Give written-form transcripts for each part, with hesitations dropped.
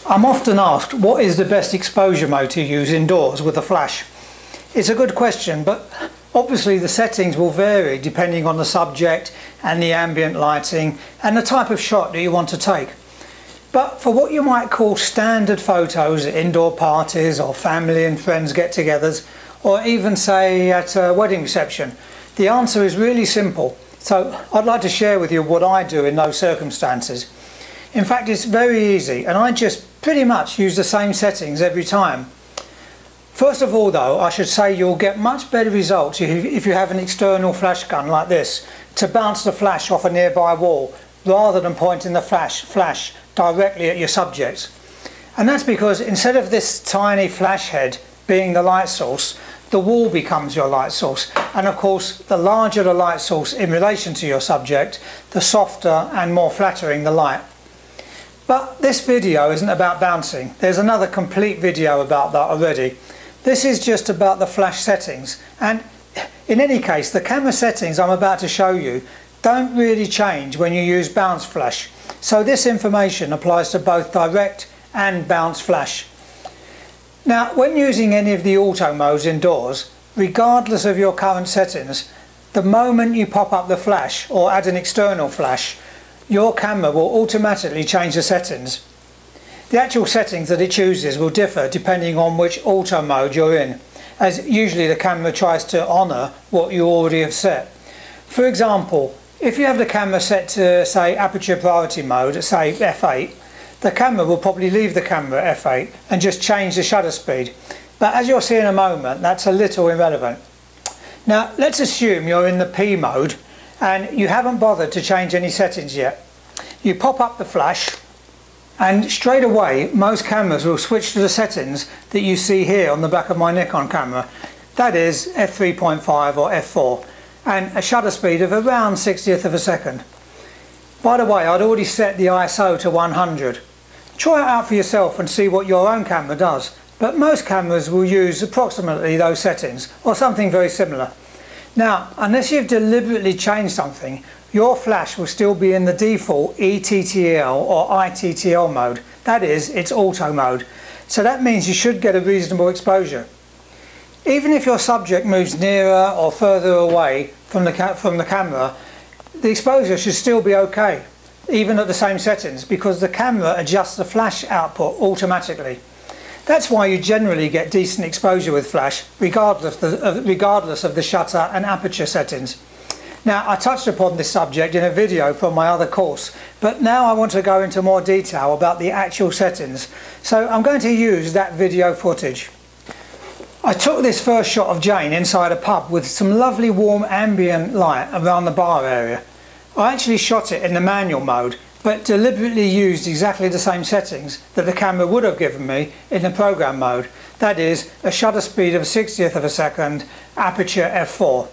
I'm often asked what is the best exposure mode to use indoors with a flash. It's a good question, but obviously the settings will vary depending on the subject and the ambient lighting and the type of shot that you want to take. But for what you might call standard photos at indoor parties or family and friends get-togethers, or even say at a wedding reception, the answer is really simple. So I'd like to share with you what I do in those circumstances. In fact, it's very easy, and I just pretty much use the same settings every time. First of all though, I should say you'll get much better results if you have an external flash gun like this to bounce the flash off a nearby wall rather than pointing the flash directly at your subject. And that's because instead of this tiny flash head being the light source, the wall becomes your light source. And of course, the larger the light source in relation to your subject, the softer and more flattering the light. But this video isn't about bouncing. There's another complete video about that already. This is just about the flash settings, and in any case the camera settings I'm about to show you don't really change when you use bounce flash, so this information applies to both direct and bounce flash. Now, when using any of the auto modes indoors, regardless of your current settings, the moment you pop up the flash or add an external flash, your camera will automatically change the settings. The actual settings that it chooses will differ depending on which auto mode you're in, as usually the camera tries to honour what you already have set. For example, if you have the camera set to, say, aperture priority mode at, say, f8, the camera will probably leave the camera at f8 and just change the shutter speed. But as you'll see in a moment, that's a little irrelevant. Now, let's assume you're in the P mode and you haven't bothered to change any settings yet. You pop up the flash and straight away most cameras will switch to the settings that you see here on the back of my Nikon camera. That is f3.5 or f4 and a shutter speed of around 1/60th of a second. By the way, I'd already set the ISO to 100. Try it out for yourself and see what your own camera does, but most cameras will use approximately those settings or something very similar. Now, unless you've deliberately changed something, your flash will still be in the default ETTL or ITTL mode. That is, it's auto mode. So that means you should get a reasonable exposure. Even if your subject moves nearer or further away from the camera, the exposure should still be okay, even at the same settings, because the camera adjusts the flash output automatically. That's why you generally get decent exposure with flash, regardless of the shutter and aperture settings. Now, I touched upon this subject in a video from my other course, but now I want to go into more detail about the actual settings, so I'm going to use that video footage. I took this first shot of Jane inside a pub with some lovely warm ambient light around the bar area. I actually shot it in the manual mode, but deliberately used exactly the same settings that the camera would have given me in the program mode. That is, a shutter speed of 1/60th of a second, aperture f4.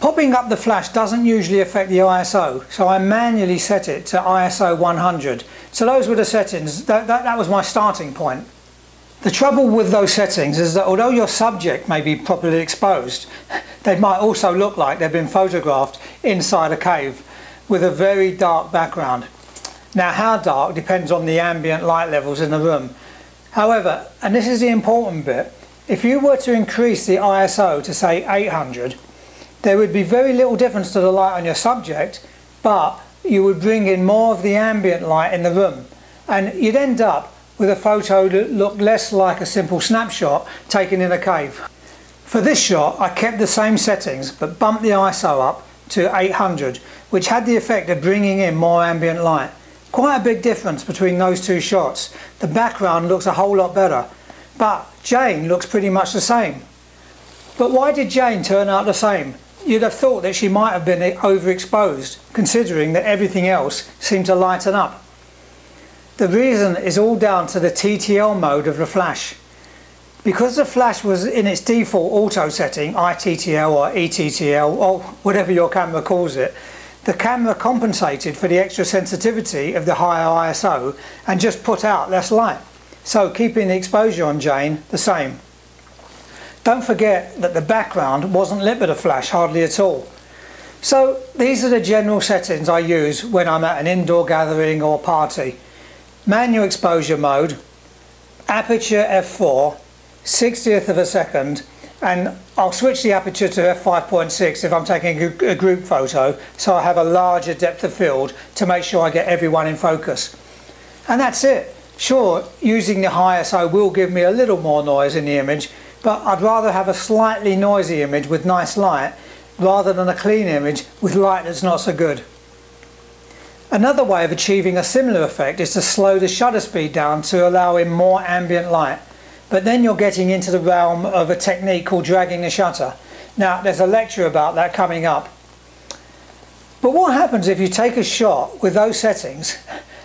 Popping up the flash doesn't usually affect the ISO, so I manually set it to ISO 100. So those were the settings, that was my starting point. The trouble with those settings is that although your subject may be properly exposed, they might also look like they've been photographed inside a cave with a very dark background. Now, how dark depends on the ambient light levels in the room. However, and this is the important bit, if you were to increase the ISO to say 800, there would be very little difference to the light on your subject, but you would bring in more of the ambient light in the room, and you'd end up with a photo that looked less like a simple snapshot taken in a cave. For this shot, I kept the same settings but bumped the ISO up to 800, which had the effect of bringing in more ambient light. Quite a big difference between those two shots. The background looks a whole lot better, but Jane looks pretty much the same. But why did Jane turn out the same? You'd have thought that she might have been overexposed, considering that everything else seemed to lighten up. The reason is all down to the TTL mode of the flash. Because the flash was in its default auto setting, ITTL or ETTL or whatever your camera calls it, the camera compensated for the extra sensitivity of the higher ISO and just put out less light, so keeping the exposure on Jane the same. Don't forget that the background wasn't lit with a flash hardly at all. So these are the general settings I use when I'm at an indoor gathering or party. manual exposure mode, aperture f4, 60th of a second, and I'll switch the aperture to f5.6 if I'm taking a group photo, so I have a larger depth of field to make sure I get everyone in focus. And that's it. Sure, using the high ISO will give me a little more noise in the image, but I'd rather have a slightly noisy image with nice light rather than a clean image with light that's not so good. Another way of achieving a similar effect is to slow the shutter speed down to allow in more ambient light, but then you're getting into the realm of a technique called dragging the shutter. Now, there's a lecture about that coming up. But what happens if you take a shot with those settings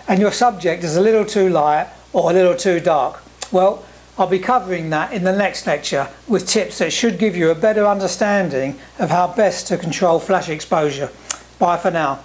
and your subject is a little too light or a little too dark? Well, I'll be covering that in the next lecture with tips that should give you a better understanding of how best to control flash exposure. Bye for now.